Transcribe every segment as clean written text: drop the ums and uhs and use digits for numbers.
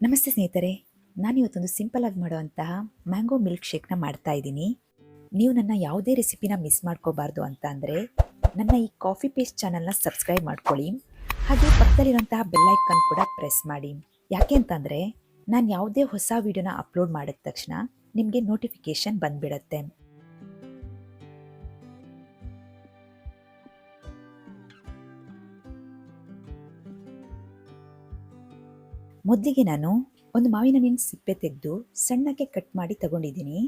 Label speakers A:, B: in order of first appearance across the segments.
A: ನಮಸ್ತೆ ಸ್ನೇಹಿತರೆ, ನಾನಿವತ್ತೊಂದು ಸಿಂಪಲ್ ಆಗಿ ಮಾಡುವಂತಹ ಮ್ಯಾಂಗೋ ಮಿಲ್ಕ್ ಶೇಕ್ನ ಮಾಡ್ತಾ ಇದ್ದೀನಿ. ನೀವು ನನ್ನ ಯಾವುದೇ ರೆಸಿಪಿನ ಮಿಸ್ ಮಾಡ್ಕೋಬಾರ್ದು ಅಂತ ಅಂದರೆ ನನ್ನ ಈ ಕಾಫಿ ಪೇಸ್ಟ್ ಚಾನಲ್ನ ಸಬ್ಸ್ಕ್ರೈಬ್ ಮಾಡ್ಕೊಳ್ಳಿ. ಹಾಗೆ ಪಕ್ಕದಲ್ಲಿರುವಂತಹ ಬೆಲ್ ಐಕಾನ್ ಕೂಡ ಪ್ರೆಸ್ ಮಾಡಿ. ಯಾಕೆ ಅಂತಂದರೆ ನಾನು ಯಾವುದೇ ಹೊಸ ವಿಡಿಯೋನ ಅಪ್ಲೋಡ್ ಮಾಡಿದ ತಕ್ಷಣ ನಿಮಗೆ ನೋಟಿಫಿಕೇಶನ್ ಬಂದ್ಬಿಡತ್ತೆ. ಮೊದಲಿಗೆ ನಾನು ಒಂದು ಮಾವಿನ ಹಣ್ಣಿನ ಸಿಪ್ಪೆ ತೆಗೆದು ಸಣ್ಣಕ್ಕೆ ಕಟ್ ಮಾಡಿ ತಗೊಂಡಿದ್ದೀನಿ.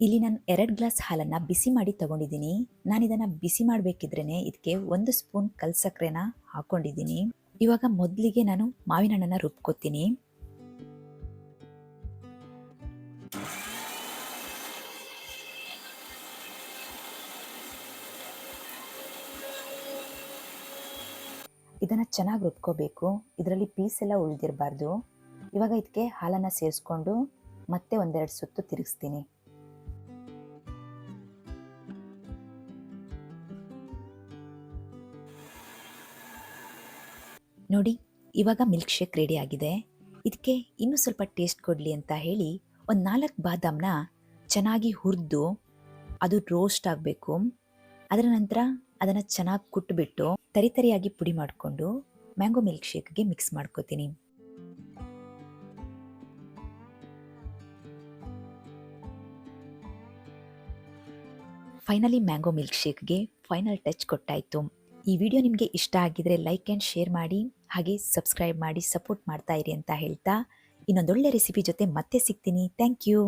A: ಇಲ್ಲಿ ನಾನು 2 ಗ್ಲಾಸ್ ಹಾಲನ್ನು ಬಿಸಿ ಮಾಡಿ ತಗೊಂಡಿದ್ದೀನಿ. ನಾನು ಇದನ್ನು ಬಿಸಿ ಮಾಡಬೇಕಿದ್ರೇ ಇದಕ್ಕೆ 1 ಸ್ಪೂನ್ ಕಲ್ ಸಕ್ಕರೆನ ಹಾಕೊಂಡಿದ್ದೀನಿ. ಇವಾಗ ಮೊದಲಿಗೆ ನಾನು ಮಾವಿನ ಹಣ್ಣನ್ನು ರುಬ್ಕೋತೀನಿ. ಇದನ್ನು ಚೆನ್ನಾಗಿ ರುಬ್ಕೋಬೇಕು. ಇದರಲ್ಲಿ ಪೀಸ್ ಎಲ್ಲ ಉಳಿದಿರಬಾರ್ದು. ಇವಾಗ ಇದಕ್ಕೆ ಹಾಲನ್ನು ಸೇರಿಸ್ಕೊಂಡು ಮತ್ತೆ ಒಂದೆರಡು ಸುತ್ತು ತಿರುಗಿಸ್ತೀನಿ. ನೋಡಿ, ಇವಾಗ ಮಿಲ್ಕ್ ಶೇಕ್ ರೆಡಿ ಆಗಿದೆ. ಇದಕ್ಕೆ ಇನ್ನೂ ಸ್ವಲ್ಪ ಟೇಸ್ಟ್ ಕೊಡಲಿ ಅಂತ ಹೇಳಿ ಒಂದು 4 ಬಾದಾಮನ್ನ ಚೆನ್ನಾಗಿ ಹುರಿದು ಅದು ರೋಸ್ಟ್ ಆಗಬೇಕು. ಅದರ ನಂತರ ಅದನ್ನು ಚೆನ್ನಾಗಿ ಕುಟ್ಬಿಟ್ಟು ತರಿತರಿಯಾಗಿ ಪುಡಿ ಮಾಡಿಕೊಂಡು ಮ್ಯಾಂಗೋ ಮಿಲ್ಕ್ ಶೇಕ್ಗೆ ಮಿಕ್ಸ್ ಮಾಡ್ಕೋತೀನಿ. ಫೈನಲಿ ಮ್ಯಾಂಗೋ ಮಿಲ್ಕ್ ಶೇಕ್ಗೆ ಫೈನಲ್ ಟಚ್ ಕೊಟ್ಟಾಯಿತು. ಈ ವಿಡಿಯೋ ನಿಮಗೆ ಇಷ್ಟ ಆಗಿದ್ರೆ ಲೈಕ್ ಆ್ಯಂಡ್ ಶೇರ್ ಮಾಡಿ, ಹಾಗೆ ಸಬ್ಸ್ಕ್ರೈಬ್ ಮಾಡಿ ಸಪೋರ್ಟ್ ಮಾಡ್ತಾ ಇರಿ ಅಂತ ಹೇಳ್ತಾ ಇನ್ನೊಂದೊಳ್ಳೆ ರೆಸಿಪಿ ಜೊತೆ ಮತ್ತೆ ಸಿಗ್ತೀನಿ. Thank you.